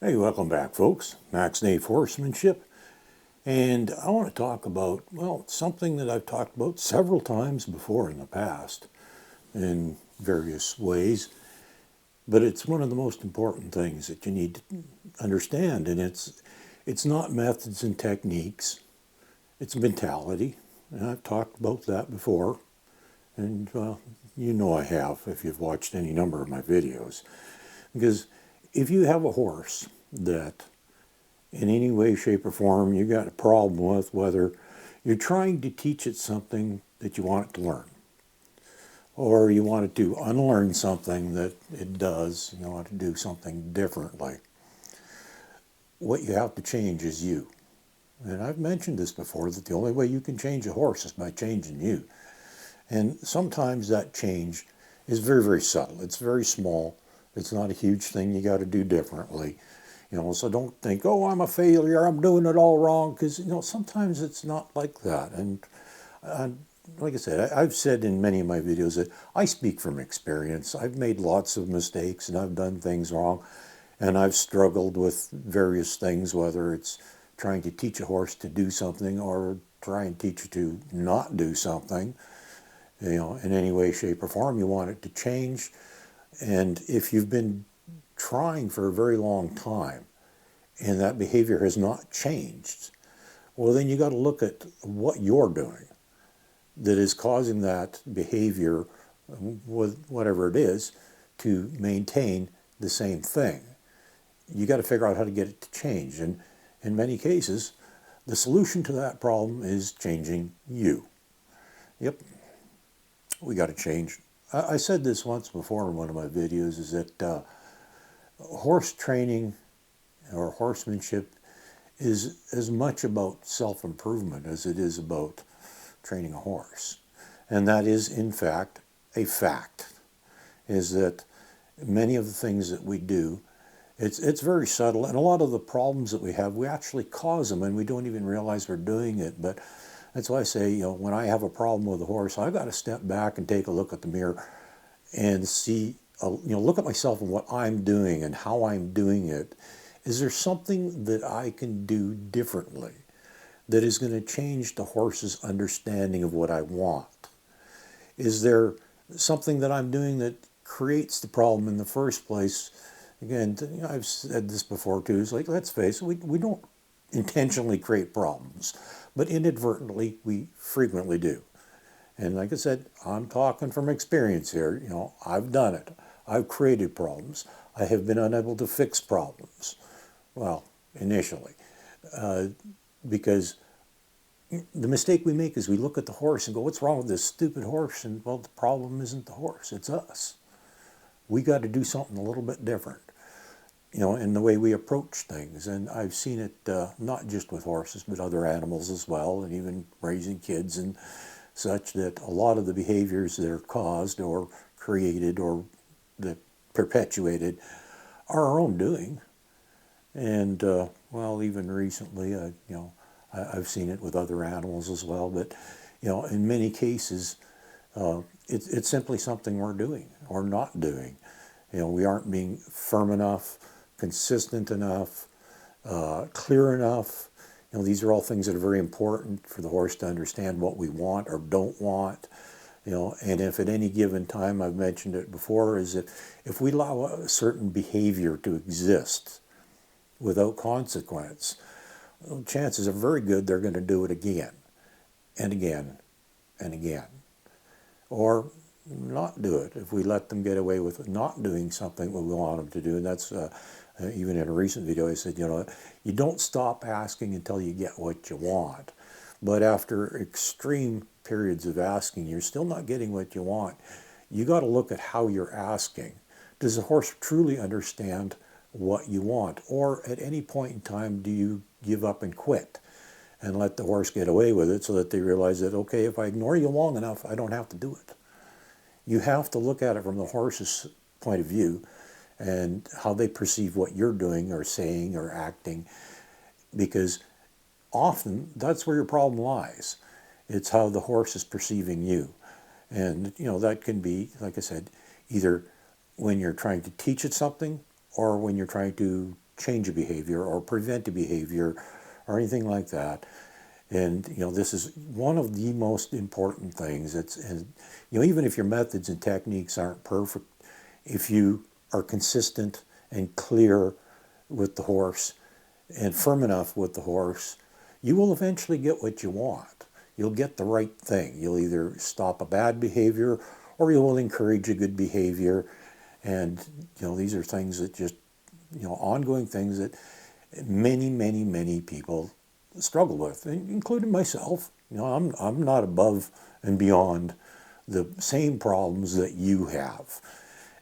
Hey, welcome back, folks. Max Nave Horsemanship. And I want to talk about, well, something that I've talked about several times before in the past in various ways, but it's one of the most important things that you need to understand. And it's not methods and techniques, it's mentality. And I've talked about that before. And, well, you know I have if you've watched any number of my videos. Because if you have a horse that in any way, shape, or form you got a problem with, whether you're trying to teach it something that you want it to learn, or you want it to unlearn something that it does, you want to do something differently, what you have to change is you. And I've mentioned this before, that the only way you can change a horse is by changing you. And sometimes that change is very, very subtle. It's very small. It's not a huge thing you got to do differently. So don't think, oh, I'm a failure, I'm doing it all wrong, because, sometimes it's not like that. And like I said, I've said in many of my videos that I speak from experience. I've made lots of mistakes and I've done things wrong, and I've struggled with various things, whether it's trying to teach a horse to do something or try and teach it to not do something, in any way, shape, or form. You want it to change. And if you've been trying for a very long time and that behavior has not changed, well, then you got to look at what you're doing that is causing that behavior, with whatever it is, to maintain the same thing. You got to figure out how to get it to change. And in many cases, the solution to that problem is changing you. Yep, we got to change. I said this once before in one of my videos, is that horse training or horsemanship is as much about self-improvement as it is about training a horse. And that is, in fact, a fact, is that many of the things that we do, it's very subtle, and a lot of the problems that we have, we actually cause them and we don't even realize we're doing it. But that's why I say, when I have a problem with a horse, I've got to step back and take a look at the mirror and see, look at myself and what I'm doing and how I'm doing it. Is there something that I can do differently that is going to change the horse's understanding of what I want? Is there something that I'm doing that creates the problem in the first place? Again, I've said this before too, it's like, let's face it, we don't intentionally create problems, but inadvertently we frequently do. And like I said, I'm talking from experience here. I've done it. I've created problems. I have been unable to fix problems. Well, initially. Because the mistake we make is we look at the horse and go, what's wrong with this stupid horse? And, well, the problem isn't the horse, it's us. We got to do something a little bit different, in the way we approach things. And I've seen it not just with horses, but other animals as well, and even raising kids and such, that a lot of the behaviors that are caused or created or that perpetuated are our own doing. And well, even recently, I've seen it with other animals as well. But in many cases, it's simply something we're doing or not doing. We aren't being firm enough, consistent enough, clear enough. These are all things that are very important for the horse to understand what we want or don't want. And if at any given time, I've mentioned it before, is that if we allow a certain behavior to exist without consequence, well, chances are very good they're going to do it again and again and again. Or not do it if we let them get away with not doing something what we want them to do. And that's even in a recent video I said, you don't stop asking until you get what you want. But after extreme periods of asking, you're still not getting what you want. You got to look at how you're asking. Does the horse truly understand what you want? Or at any point in time, do you give up and quit and let the horse get away with it so that they realize that, okay, if I ignore you long enough, I don't have to do it? You have to look at it from the horse's point of view and how they perceive what you're doing or saying or acting, because often that's where your problem lies. It's how the horse is perceiving you. And, that can be, like I said, either when you're trying to teach it something or when you're trying to change a behavior or prevent a behavior or anything like that. And this is one of the most important things. And even if your methods and techniques aren't perfect, if you are consistent and clear with the horse and firm enough with the horse, you will eventually get what you want. You'll get the right thing. You'll either stop a bad behavior or you will encourage a good behavior. And these are things that just ongoing things that many people struggle with, including myself. I'm not above and beyond the same problems that you have.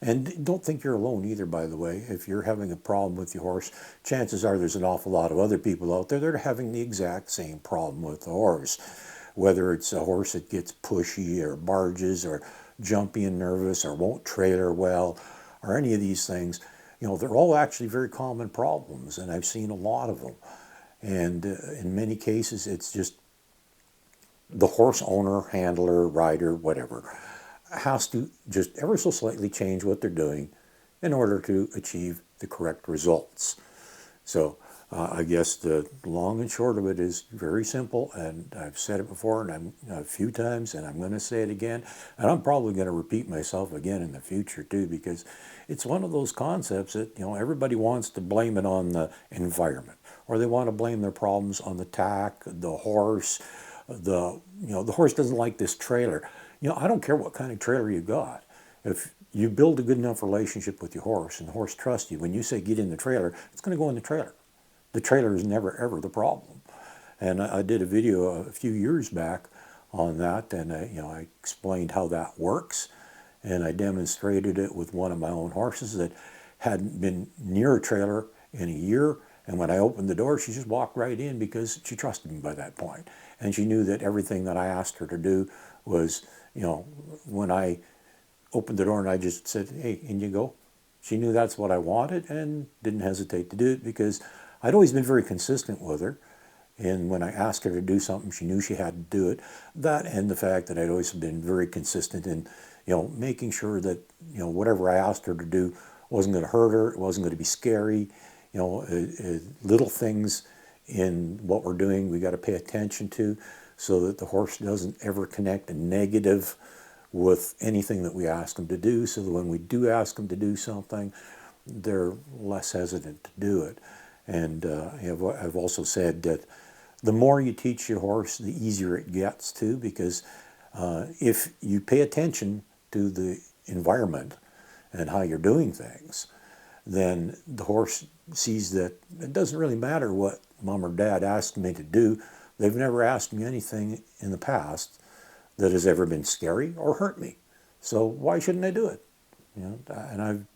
And don't think you're alone either, by the way. If you're having a problem with your horse, chances are there's an awful lot of other people out there that are having the exact same problem with the horse. Whether it's a horse that gets pushy or barges or jumpy and nervous or won't trailer well or any of these things, they're all actually very common problems, and I've seen a lot of them. And in many cases, it's just the horse owner, handler, rider, whatever, has to just ever so slightly change what they're doing in order to achieve the correct results. So I guess the long and short of it is very simple, and I've said it before and I'm a few times, and I'm going to say it again, and I'm probably going to repeat myself again in the future too, because it's one of those concepts that everybody wants to blame it on the environment, or they want to blame their problems on the tack, the horse, the horse doesn't like this trailer. I don't care what kind of trailer you got. If you build a good enough relationship with your horse and the horse trusts you, when you say get in the trailer, it's going to go in the trailer. The trailer is never ever the problem. And I did a video a few years back on that, and I explained how that works, and I demonstrated it with one of my own horses that hadn't been near a trailer in a year. And when I opened the door, she just walked right in because she trusted me by that point. And she knew that everything that I asked her to do was, when I opened the door and I just said, hey, in you go. She knew that's what I wanted and didn't hesitate to do it, because I'd always been very consistent with her. And when I asked her to do something, she knew she had to do it. That, and the fact that I'd always been very consistent in, making sure that, whatever I asked her to do wasn't going to hurt her, it wasn't going to be scary. Little things in what we're doing we got to pay attention to, so that the horse doesn't ever connect a negative with anything that we ask them to do, so that when we do ask them to do something, they're less hesitant to do it. And I've also said that the more you teach your horse, the easier it gets too, because if you pay attention to the environment and how you're doing things, then the horse sees that it doesn't really matter what mom or dad asked me to do. They've never asked me anything in the past that has ever been scary or hurt me. So why shouldn't I do it? And I've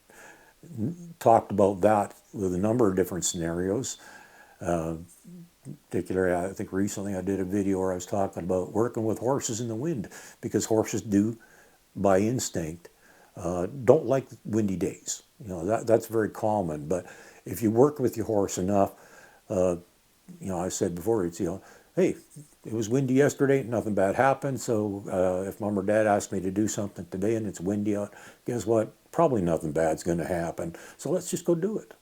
talked about that with a number of different scenarios. Particularly, I think recently I did a video where I was talking about working with horses in the wind, because horses do, by instinct, don't like windy days. That's very common. But if you work with your horse enough, I said before, it's, hey, it was windy yesterday, nothing bad happened, so if mom or dad asked me to do something today and it's windy out, guess what? Probably nothing bad's going to happen, so let's just go do it.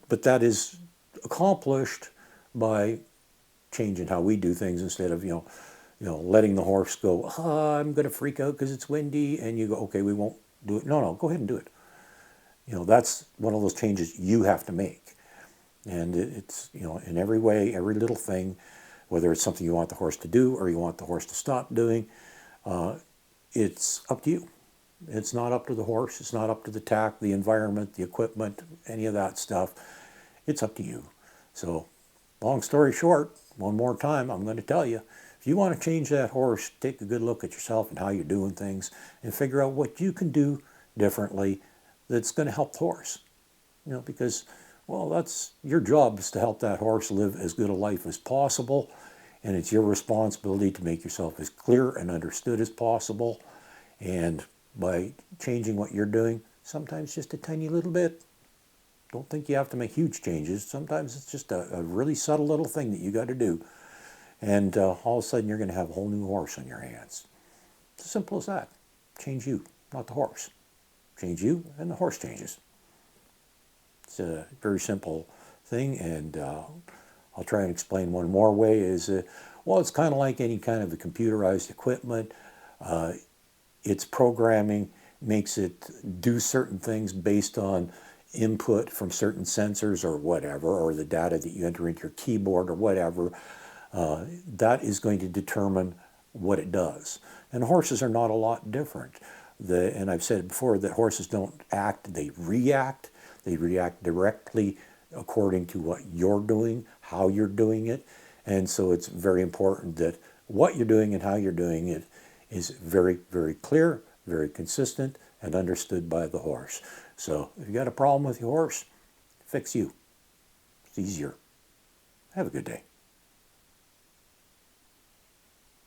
But that is accomplished by changing how we do things, instead of, letting the horse go, I'm going to freak out because it's windy, and you go, okay, we won't do it. No, go ahead and do it. That's one of those changes you have to make. And it's, in every way, every little thing, whether it's something you want the horse to do or you want the horse to stop doing, it's up to you. It's not up to the horse. It's not up to the tack, the environment, the equipment, any of that stuff. It's up to you. So, long story short, one more time, I'm going to tell you, if you want to change that horse, take a good look at yourself and how you're doing things, and figure out what you can do differently that's going to help the horse. Because, well, that's your job, is to help that horse live as good a life as possible, and it's your responsibility to make yourself as clear and understood as possible. And by changing what you're doing, sometimes just a tiny little bit. Don't think you have to make huge changes. Sometimes it's just a really subtle little thing that you got to do. And all of a sudden you're going to have a whole new horse on your hands. It's as simple as that. Change you, not the horse. Change you, and the horse changes. It's a very simple thing, and I'll try and explain one more way is, well, it's kind of like any kind of a computerized equipment. Its programming makes it do certain things based on input from certain sensors or whatever, or the data that you enter into your keyboard or whatever. That is going to determine what it does. And horses are not a lot different. And I've said before that horses don't act, they react. They react directly according to what you're doing, how you're doing it. And so it's very important that what you're doing and how you're doing it is very, very clear, very consistent, and understood by the horse. So if you got a problem with your horse, fix you. It's easier. Have a good day.